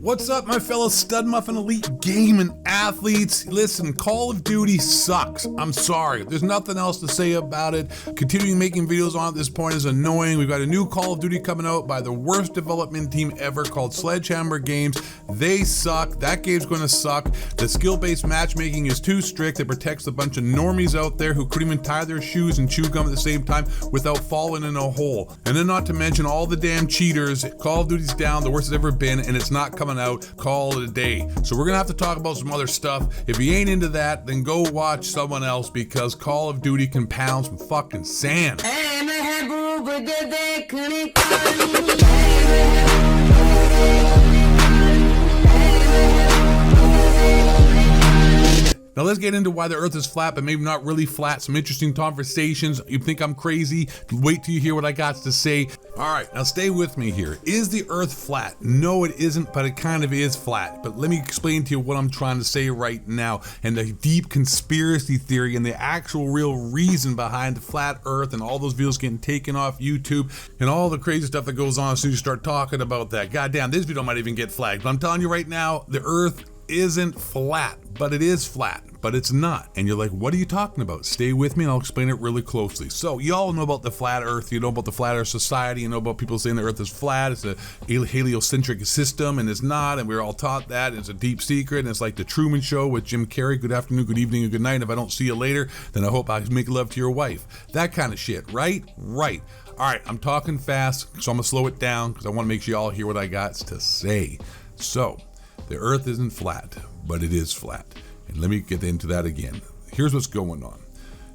What's up, my fellow stud muffin elite gaming athletes? Listen, Call of Duty sucks. I'm sorry. There's nothing else to say about it. Continuing making videos on at this point is annoying. We've got a new Call of Duty coming out by the worst development team ever called Sledgehammer Games. They suck. That game's going to suck. The skill-based matchmaking is too strict. It protects a bunch of normies out there who couldn't even tie their shoes and chew gum at the same time without falling in a hole. And then not to mention all the damn cheaters. Call of Duty's down, the worst it's ever been, and it's not coming out. Call it a day. So we're gonna have to talk about some other stuff. If you ain't into that, then go watch someone else, because Call of Duty can pound some fucking sand. Now let's get into why the earth is flat, but maybe not really flat. Some interesting conversations. You think I'm crazy? Wait till you hear what I got to say. All right, now stay with me here. Is the earth flat? No, it isn't, but it kind of is flat. But let me explain to you what I'm trying to say right now, and the deep conspiracy theory and the actual real reason behind the flat earth and all those videos getting taken off YouTube and all the crazy stuff that goes on as soon as you start talking about that. Goddamn, this video might even get flagged. But I'm telling you right now, the earth isn't flat, but it is flat, but it's not. And you're like, what are you talking about? Stay with me and I'll explain it really closely. So you all know about the flat earth, you know about the flat earth society, you know about people saying the earth is flat, it's a heliocentric system, and it's not, and we're all taught that, and it's a deep secret, and it's like the Truman Show with Jim Carrey, good afternoon, good evening, and good night. If I don't see you later, then I hope I make love to your wife. That kind of shit, right? Right. All right, I'm talking fast, so I'm gonna slow it down because I wanna make sure you all hear what I got to say. So, the earth isn't flat, but it is flat. And let me get into that again. Here's what's going on.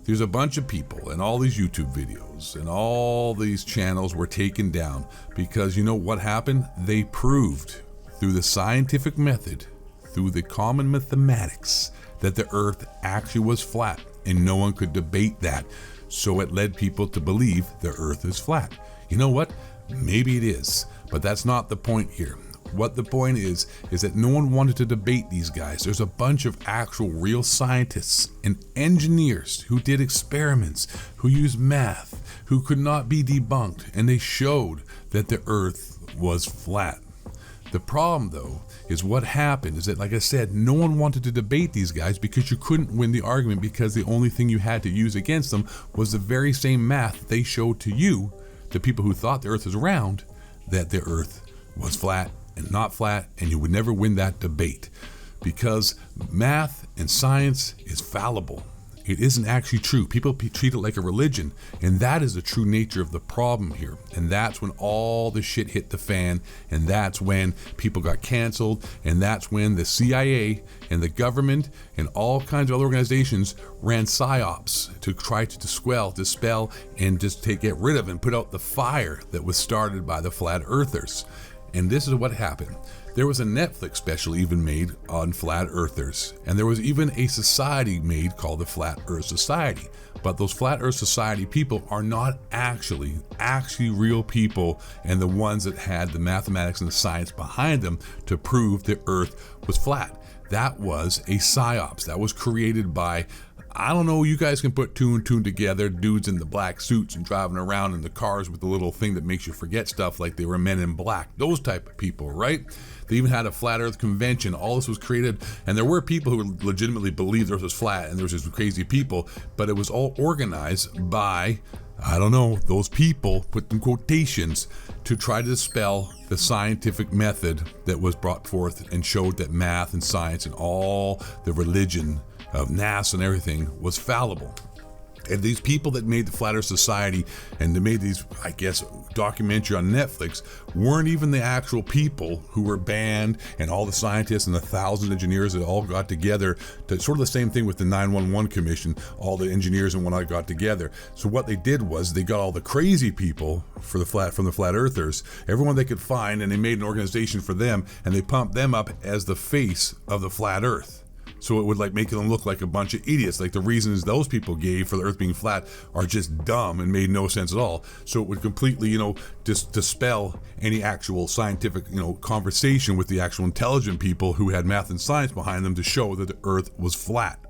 There's a bunch of people and all these YouTube videos and all these channels were taken down because you know what happened? They proved through the scientific method, through the common mathematics, that the earth actually was flat, and no one could debate that. So it led people to believe the earth is flat. You know what? Maybe it is, but that's not the point here. What the point is that no one wanted to debate these guys. There's a bunch of actual real scientists and engineers who did experiments, who used math, who could not be debunked, and they showed that the earth was flat. The problem though is what happened is that, like I said, no one wanted to debate these guys because you couldn't win the argument, because the only thing you had to use against them was the very same math they showed to you, the people who thought the earth was round, that the earth was flat and not flat, and you would never win that debate because math and science is fallible. It isn't actually true. People treat it like a religion, and that is the true nature of the problem here. And that's when all the shit hit the fan, and that's when people got canceled, and that's when the CIA and the government and all kinds of other organizations ran psyops to try to dispel, and just get rid of and put out the fire that was started by the flat earthers. And this is what happened. There was a Netflix special even made on flat earthers, and there was even a society made called the Flat Earth Society. But those Flat Earth Society people are not actually real people, and the ones that had the mathematics and the science behind them to prove the earth was flat. That was a psyops. That was created by, I don't know, you guys can put two and two together, dudes in the black suits and driving around in the cars with the little thing that makes you forget stuff like they were Men in Black, those type of people, right? They even had a flat earth convention. All this was created, and there were people who legitimately believed the earth was flat, and there was just crazy people, but it was all organized by, I don't know, those people, put in quotations, to try to dispel the scientific method that was brought forth and showed that math and science and all the religion of NASA and everything was fallible. And these people that made the Flat Earth Society and they made these, I guess, documentary on Netflix weren't even the actual people who were banned, and all the scientists and the thousand engineers that all got together to sort of the same thing with the 911 Commission, all the engineers and whatnot got together. So what they did was they got all the crazy people from the Flat Earthers, everyone they could find, and they made an organization for them, and they pumped them up as the face of the Flat Earth. So it would make them look like a bunch of idiots. Like the reasons those people gave for the earth being flat are just dumb and made no sense at all. So it would completely, just dispel any actual scientific, conversation with the actual intelligent people who had math and science behind them to show that the earth was flat.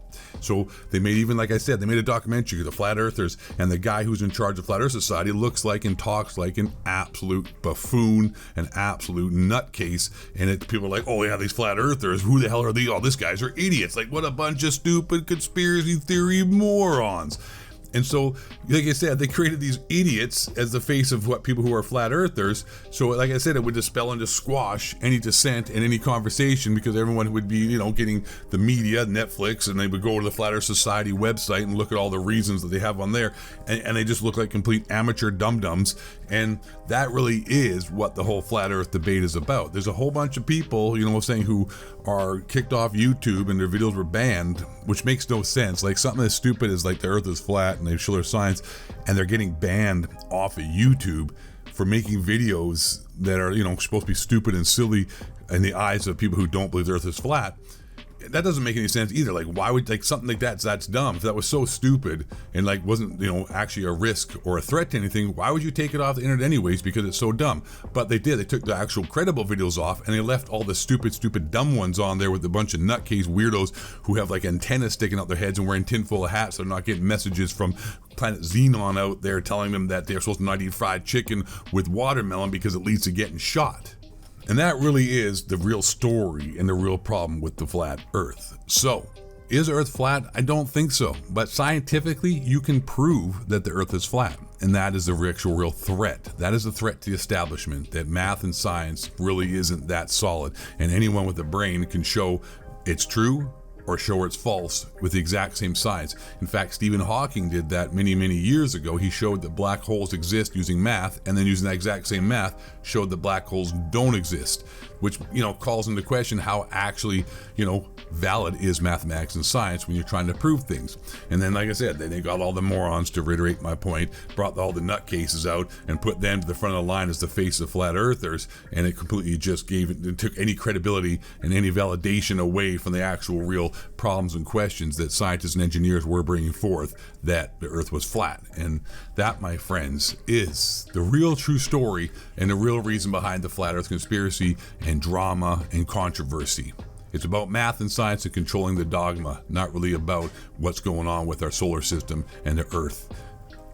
So they made, even like I said, they made a documentary of the flat earthers, and the guy who's in charge of Flat Earth Society looks like and talks like an absolute buffoon, an absolute nutcase. And people are like, oh yeah, these flat earthers, who the hell are these? Oh, these guys are idiots. Like, what a bunch of stupid conspiracy theory morons. And so, like I said, they created these idiots as the face of what people who are flat earthers. So, like I said, it would dispel and just squash any dissent and any conversation, because everyone would be, getting the media, Netflix, and they would go to the Flat Earth Society website and look at all the reasons that they have on there, and they just look like complete amateur dum-dums. And that really is what the whole flat earth debate is about. There's a whole bunch of people, saying, who are kicked off YouTube and their videos were banned, which makes no sense. Like, something as stupid as like the earth is flat and they show their signs, and they're getting banned off of YouTube for making videos that are, supposed to be stupid and silly in the eyes of people who don't believe the earth is flat. That doesn't make any sense either. Like, why would, like, something like that's dumb. If that was so stupid and like wasn't, actually a risk or a threat to anything, why would you take it off the internet anyways? Because it's so dumb. But they did. They took the actual credible videos off, and they left all the stupid dumb ones on there with a bunch of nutcase weirdos who have like antennas sticking out their heads and wearing tinfoil hats. So they're not getting messages from Planet Xenon out there telling them that they're supposed to not eat fried chicken with watermelon because it leads to getting shot. And that really is the real story and the real problem with the flat earth. So, is Earth flat? I don't think so. But scientifically, you can prove that the earth is flat. And that is the actual real threat. That is a threat to the establishment, that math and science really isn't that solid. And anyone with a brain can show it's true or show it's false with the exact same science. In fact, Stephen Hawking did that many years ago. He showed that black holes exist using math, and then using that exact same math showed that black holes don't exist, which, calls into question how actually, valid is mathematics and science when you're trying to prove things. And then, like I said, they got all the morons, to reiterate my point, brought all the nutcases out and put them to the front of the line as the face of flat earthers, and it completely just took any credibility and any validation away from the actual real problems and questions that scientists and engineers were bringing forth, that the earth was flat. And that, my friends, is the real true story and the real reason behind the flat earth conspiracy and drama and controversy. It's about math and science and controlling the dogma, not really about what's going on with our solar system and the earth.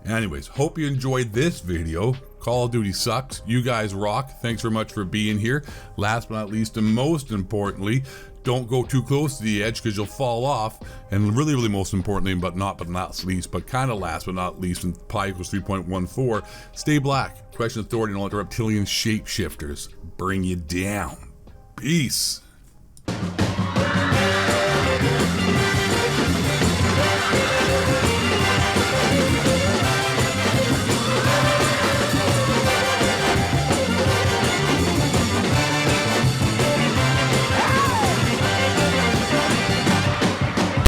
Anyways, hope you enjoyed this video. Call of Duty sucks. You guys rock. Thanks very much for being here. Last but not least, and most importantly, don't go too close to the edge because you'll fall off. And really most importantly, but not least, but kind of last but not least, when pi equals 3.14, stay black. Question authority and all the reptilian shapeshifters bring you down. Peace.